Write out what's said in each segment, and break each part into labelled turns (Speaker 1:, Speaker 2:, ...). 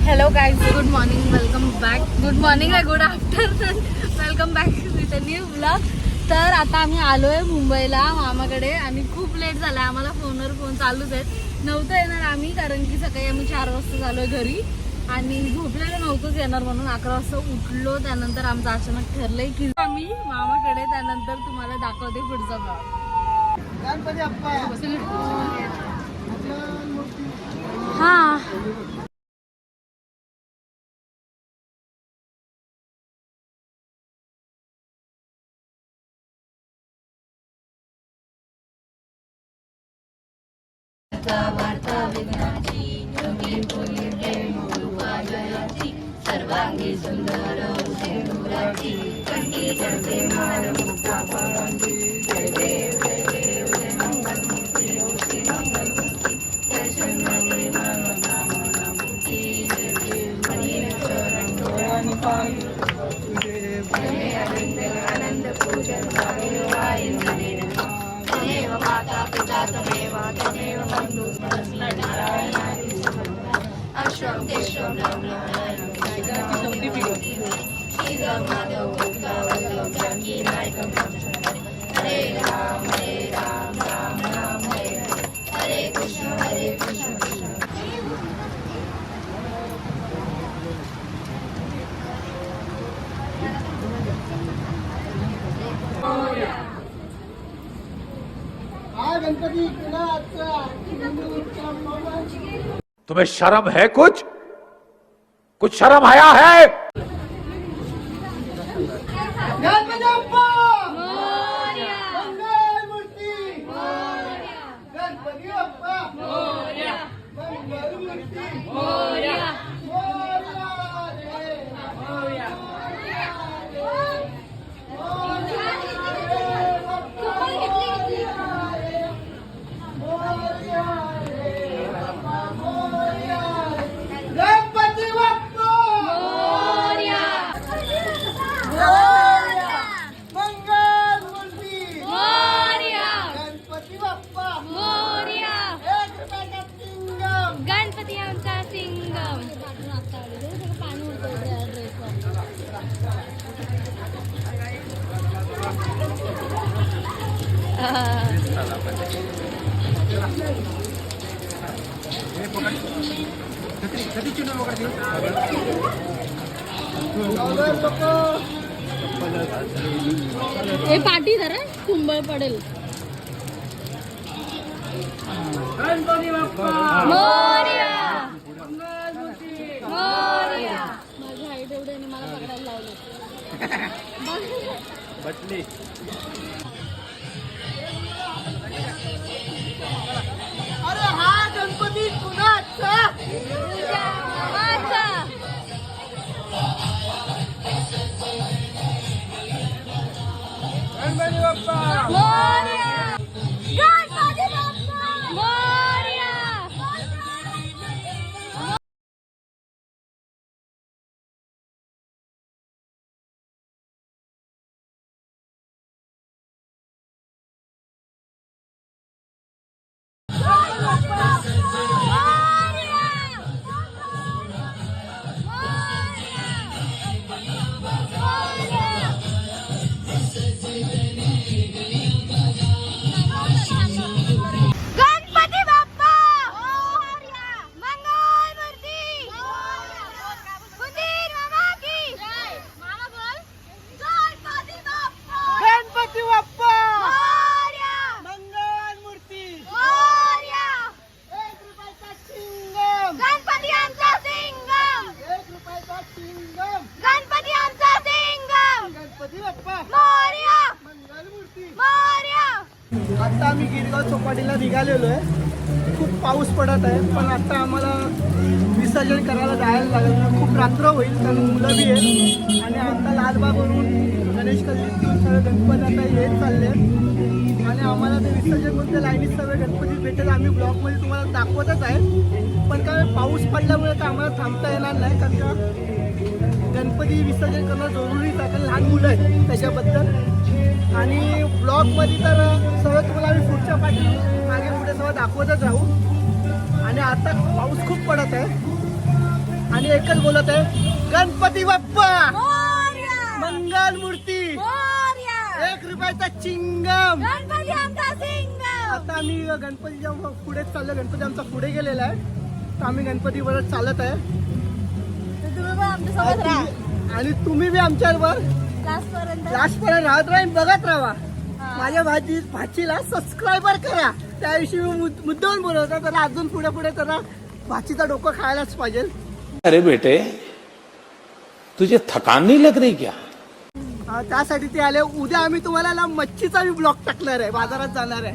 Speaker 1: Hello guys, good morning, welcome back. Good morning आहे, good afternoon, welcome back with a new blog. तर आता आम्ही आलो आहे मुंबईला मामाकडे आणि खूप लेट झाला आहे. आम्हाला फोनवर फोन चालूच आहेत. नव्हतं येणार आम्ही, कारण की सकाळी आम्ही 4 वाजता झालो आहे घरी आणि झोपलेलं नव्हतंच येणार म्हणून 11 वाजता उठलो. त्यानंतर आमचं अचानक ठरलंय की आम्ही मामाकडे, त्यानंतर तुम्हाला दाखवते पुढचा ब्लॉग. हां, सर्वांगी सुंदर सिंदुराची कंठी जळते माळ मुक्ता पळंती. जय देव जय देव जय मंगलमूर्ती होती मंगलमूर्ती. दर्शन दे नामूर्ती. जय देव मनीर चरण डोळ्यानी पायू जय आनंद आनंद पूजन भावे वाई तमेव माता पिता तमेव तमेव बंधु नारायणारी अश्वम केशवम नमः माधव जानकी नायकम. हरे राम राम राम हरे कृष्ण कृष्ण.
Speaker 2: तुम्हें शर्म है? कुछ शर्म आया है?
Speaker 1: हे पाठी धरा, कुंभळ पडेल. गणपती बाप्पा मोरया. मोरया. माझी हाईट एवढी आणि मला पकडायला लावलं. बटली.
Speaker 3: अरे हा गणपती कुणाचा? गणपती बाप्पा मोरया. गणपती बाप्पा मोरया. आता आम्ही गिरगाव चौपाटीला निघालेलो आहे. खूप पाऊस पडत आहे, पण आता आम्हाला विसर्जन करायला जायला लागेल. खूप रात्र होईल कारण मुलं बी आहेत आणि आता लालबागवरून गणेश गल्लीतून सगळे गणपती आता येत चालले आहेत आणि आम्हाला ते विसर्जन कोणत्या लाईनीत सगळे गणपती भेटेल आम्ही ब्लॉगमध्ये तुम्हाला दाखवतच आहे. पण काय पाऊस पडल्यामुळे तर आम्हाला थांबता येणार नाही कारण का गणपती विसर्जन करणं जरुरीच आहे कारण लहान मुलं आहेत त्याच्याबद्दल. आणि ब्लॉगमध्ये तर सगळं तुम्हाला आम्ही पुढच्या पाठी मागे पुढे सगळं दाखवतच राहू. आणि आता पाऊस खूप पडत आहे आणि एकच बोलत आहे गणपती बाप्पा मंगल मूर्ती 1 रुपयाचा चिंगम. आता आम्ही गणपतीच्या पुढे चाललो. गणपती आमचा पुढे गेलेला आहे तर आम्ही गणपती बरोबर चालत आहे आणि तुम्ही बी आमच्याबरोबर लास्ट पर्यंत राहत राहा बघत राहा. माझ्या भाचीला सबस्क्रायबर करा. त्याविषयी मी मुद्दाहून बोलवतो तर अजून पुढे पुढे तर भाचीचा डोकं खायलाच पाहिजे.
Speaker 2: अरे बेटे तुझे थकान नहीं लग रही क्या?
Speaker 3: त्यासाठी ते आले. उद्या आम्ही तुम्हाला ना मच्छीचा बी ब्लॉग टाकणार आहे. बाजारात जाणार आहे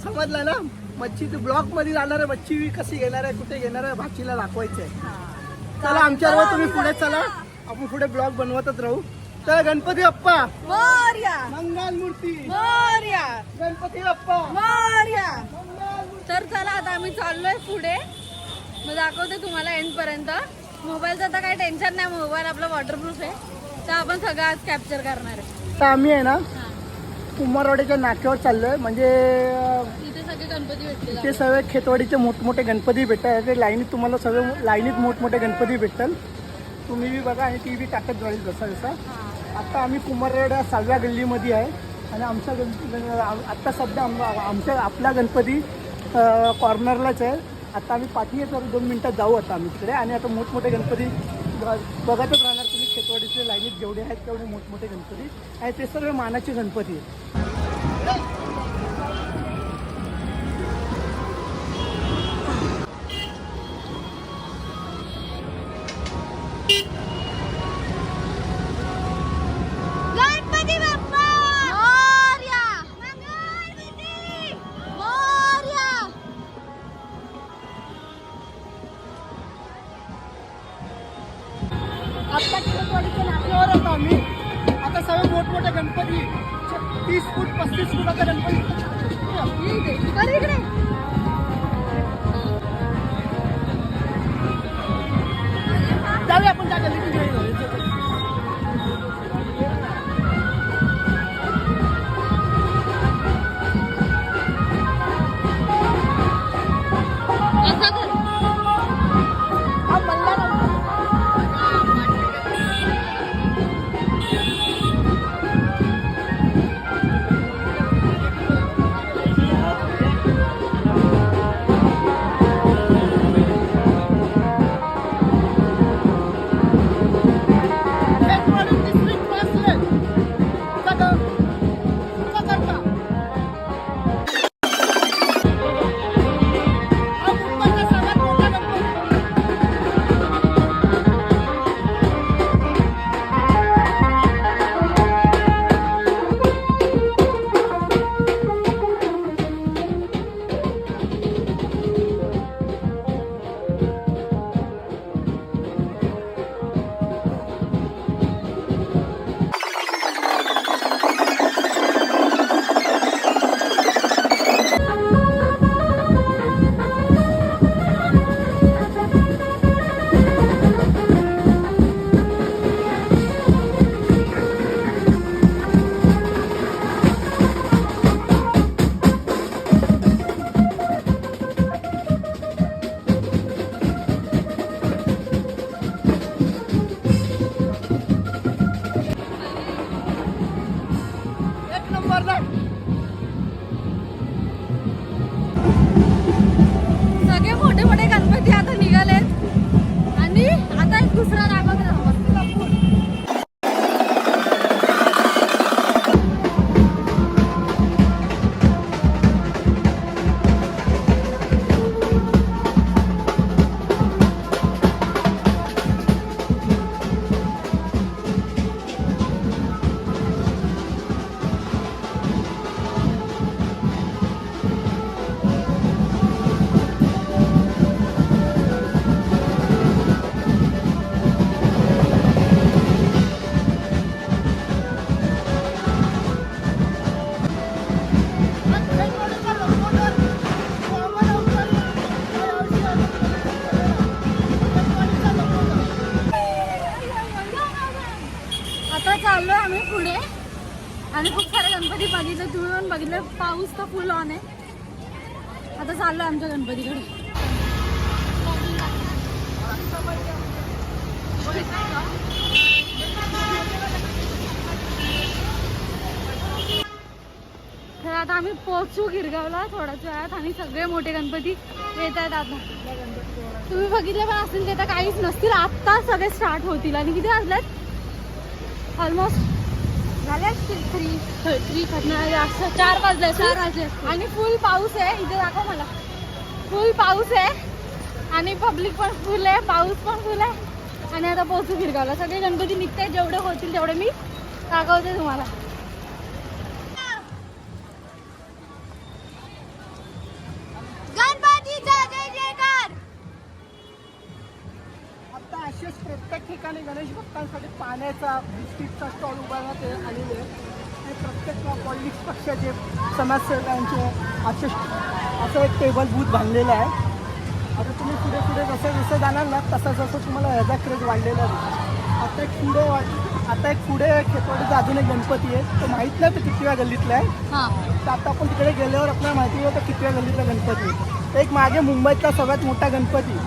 Speaker 3: समजलं ना. मच्छीचे ब्लॉग मध्ये जाणार आहे. मच्छी कशी घेणार आहे कुठे घेणार आहे भाचीला दाखवायचं आहे. चला आमच्याबरोबर तुम्ही पुढे चला. आपण पुढे ब्लॉग बनवतच राहू. तर गणपती बाप्पा मंगल मूर्ती गणपती बाप्पा.
Speaker 1: तर चला आता आम्ही चाललोय पुढे. मग दाखवते तुम्हाला एंड पर्यंत. मोबाईलचं तर काही टेन्शन नाही. मोबाईल आपला वॉटरप्रूफ आहे तर आपण सगळं आज कॅप्चर करणार आहे.
Speaker 3: तर आम्ही आहे ना कुंभारवाडीच्या नाक्यावर चाललोय. म्हणजे
Speaker 1: इथे सगळे गणपती भेटले.
Speaker 3: ते सगळे खेतवाडीचे मोठमोठे गणपती भेटतात. ते लाईनीत तुम्हाला सगळे लाईनीत मोठमोठे गणपती भेटतात. तुम्ही बी बघा आणि टी व्ही टाकत जाईल जसा जसा. आता आम्ही कुंभारवाडा 6व्या गल्लीमध्ये आहे आणि आमचा आत्ता सध्या आपला गणपती कॉर्नरलाच आहे. आता आम्ही पाठी आहे तर 2 मिनिटात जाऊ आता आम्ही तिकडे. आणि आता मोठमोठे गणपती बघतच राहणार तुम्ही. खेतवाडीचे लाईनीत जेवढे आहेत तेवढे मोठमोठे गणपती आणि ते सर्व मानाचे गणपती आहेत. आता खेतवाडीच्या नाक्यावर होतो आम्ही. आता सगळे मोठमोठे गणपती 30 फूट 35 फूट आता गणपती जाऊया आपण त्या गल्लीतून.
Speaker 1: आणि खूप सारे गणपती बघितले, तुम्ही पण बघितले. पाऊस तर फुल ऑन आहे. आता चाललो आमच्या गणपतीकडे. तर आता आम्ही पोहोचू गिरगावला थोड्याच वेळात आणि सगळे मोठे गणपती येत आहेत आता. तुम्ही बघितले पण असतील, ते तर काहीच नसतील. आत्ता सगळे स्टार्ट होतील. आणि किती वाजलेत? ऑलमोस्ट झाले असतील 4 वाजले. आणि फुल पाऊस आहे इथे. दाखव मला. फुल पाऊस आहे आणि पब्लिक पण फुल आहे, पाऊस पण फुल आहे. आणि आता पोहोचू गिरगावला. सगळे गणपती निघतायत, जेवढे होतील तेवढे मी दाखवते तुम्हाला.
Speaker 3: आता असेच प्रत्येक ठिकाणी गणेश भक्तांसाठी पाण्याचा बिस्किटचा स्टॉल उभारण्यात आलेले आहे. ते प्रत्येक पॉलिटिक्स पक्षाचे समाजसेवकांचे असं एक टेबल बूथ बांधलेलं आहे. आता तुम्ही पुढे पुढे जसं जाणार ना तसं तुम्हाला ह्याचा क्रेज वाढलेला आहे. आता एक पुढे खेतवाडीचा अजून एक गणपती आहे. तो माहीत नाही तो कितव्या गल्लीतला आहे. तर आता आपण तिकडे गेल्यावर आपल्याला माहिती होतं कितव्या गल्लीतला गणपती आहे. एक मागे मुंबईतला सगळ्यात मोठा गणपती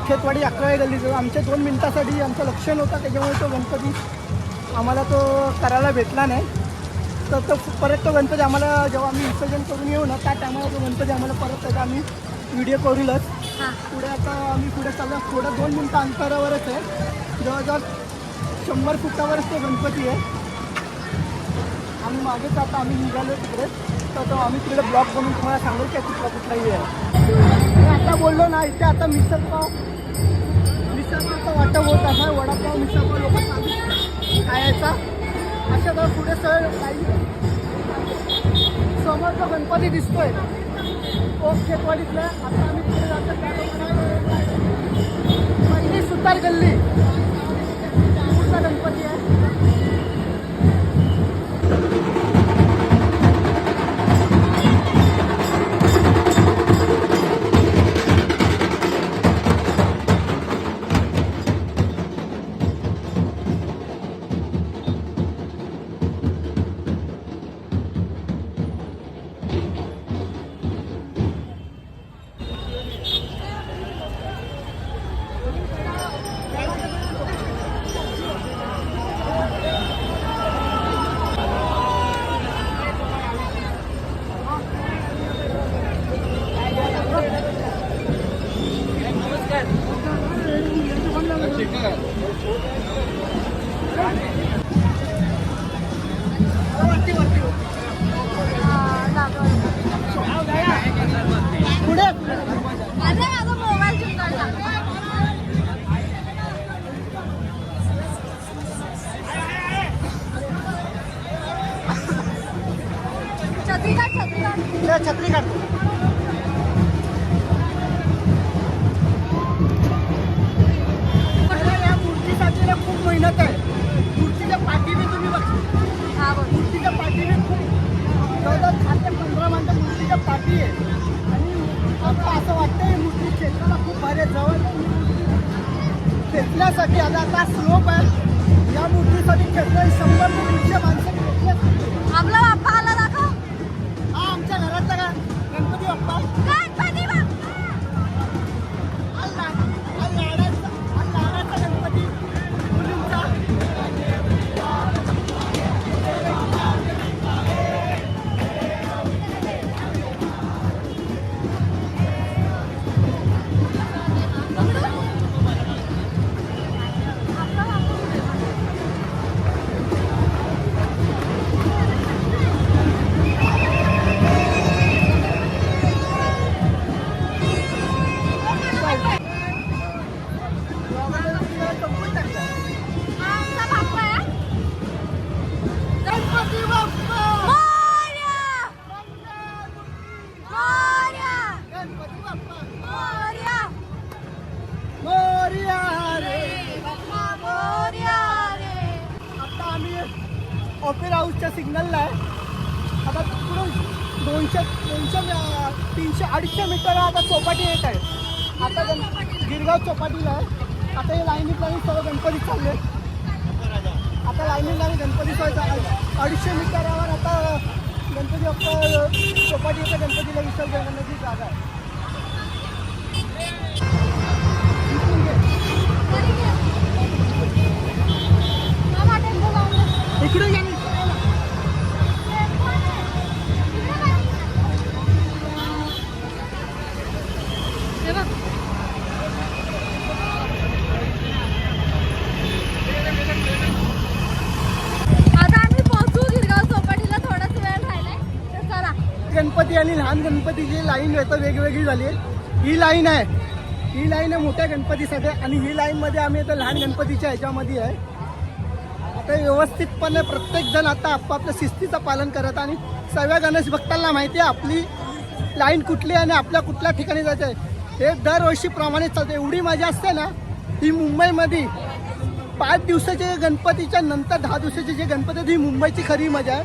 Speaker 3: खेतवाडी 11व्या गल्लीचा. आमच्या 2 मिनिटासाठी आमचं लक्षण होतं, त्याच्यामुळे तो गणपती आम्हाला तो करायला भेटला नाही. तर तो परत तो गणपती आम्हाला जेव्हा आम्ही विसर्जन करून येऊ ना त्या टायमाला तो गणपती आम्हाला परत त्याचा आम्ही व्हिडिओ करूनच. पुढे आता आम्ही पुढे चाललो. थोडं 2 मिनिटं अंतरावरच आहे. जवळजवळ 100 फुटावरच तो गणपती आहे. आम्ही मागेच आता आम्ही निघालो तिकडे. तर तो आम्ही तिकडे ब्लॉग बनवून तुम्हाला सांगू की कुठलाही आहे. आता बोललो ना इथे आता मिसळपाव वाटप होत आहे. वडापाव मिसळपाव लोक चालू खायचा. अशा तर पुढे समोर जो गणपती दिसतोय तो खेतवाडीतला. आता आम्ही तिकडे जातो. पहिली सुतार गल्ली पुढचा गणपती आहे. छत्री काढतो. या मूर्तीसाठी ना खूप मेहनत आहे. मूर्तीच्या पाठीने तुम्ही बघा. मूर्तीच्या पाठीने खूप जवळजवळ 7 ते 15 माणसं मूर्तीच्या पाठी आहे. आणि आता असं वाटतं मूर्ती खेचण्याला खूप भारी आहे. जवळ खेचण्यासाठी आता स्लोप आहे. या मूर्तीसाठी खेचण्यासाठी 100 ते 150 माणसं खेचण्यासाठी.
Speaker 1: आपला बाप्पा आला दाखव.
Speaker 3: हा आमच्या घरातला का गणपती बाप्पा.
Speaker 1: गणपती बाप्पा
Speaker 3: लाडाचा गणपती मुलींचा. ऑपेरा हाऊसच्या सिग्नलला आहे. आता पुढून 200 300 250 मीटर आता चौपाटी येत आहे. आता गिरगाव चौपाटीला आहे. आता हे लाईनीत सर्व गणपती चालले. आता एका लाईनीला आम्ही गणपती सोडायचा 250 मीटरावर आता गणपती बाप्पा चौपाटी येते गणपतीला विसर्जन करण्याची जागा आहे. इथून घे. इकडून या ना.
Speaker 1: हे बघ. आता आम्ही पोहोचू गिरगाव चौपाटीला, थोडाच वेळ राहिलाय तर चला.
Speaker 3: गणपती आणि लहान गणपतीची लाईन येतं वेगवेगळी झाली आहे. ही लाईन आहे मोठ्या गणपतीसाठी आणि ही लाईनमध्ये आम्ही आता लहान गणपतीच्या ह्याच्यामध्ये आहे. आता व्यवस्थितपणे प्रत्येकजण आता आपापल्या शिस्तीचं पालन करत आणि सर्व गणेश भक्तांना माहिती आहे आपली लाईन कुठली आहे आणि आपल्या कुठल्या ठिकाणी जायचं आहे. हे दरवर्षीप्रमाणे चालतं. एवढी मजा असते ना ही मुंबईमध्ये 5 दिवसाचे गणपतीच्या नंतर 10 दिवसाचे जे गणपती आहेत, ही मुंबईची खरी मजा आहे.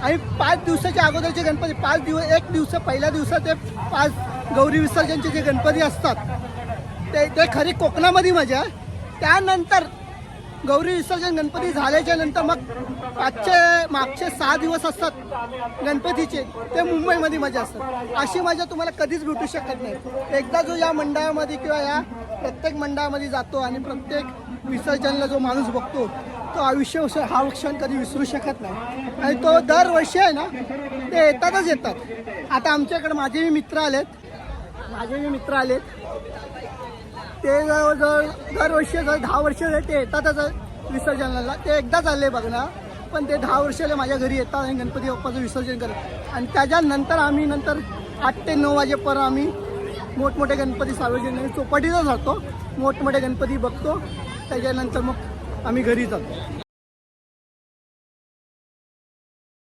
Speaker 3: आणि 5 दिवसाच्या अगोदरचे गणपती 5 दिवस 1 दिवस पहिल्या दिवसात ते 5 गौरी विसर्जनचे जे गणपती असतात ते खरी कोकणामध्ये मजा आहे. त्यानंतर गौरी विसर्जन गणपती झाल्याच्या नंतर मग मागचे 6 दिवस असतात गणपतीचे ते मुंबईमध्ये मजा असतात. अशी मजा तुम्हाला कधीच भेटू शकत नाही. एकदा जो या मंडळामध्ये किंवा या प्रत्येक मंडळामध्ये जातो आणि प्रत्येक विसर्जनला जो माणूस बघतो तो आयुष्य हा क्षण कधी विसरू शकत नाही. आणि तो दरवर्षी आहे ना ते येतात. आता आमच्याकडे माझे मित्र आलेत ते जवळजवळ दरवर्षी 10 वर्ष ते येतातच विसर्जनाला. ते एकदाच आले बघणार पण ते 10 वर्षाला माझ्या घरी येतात आणि गणपती बाप्पाचं विसर्जन करतात. आणि त्याच्यानंतर आम्ही 8 ते 9 वाजेपर्यंत आम्ही मोठमोठे गणपती सार्वजनिक चौपाटीला जातो, मोठमोठे गणपती बघतो. त्याच्यानंतर मग आम्ही घरी जातो.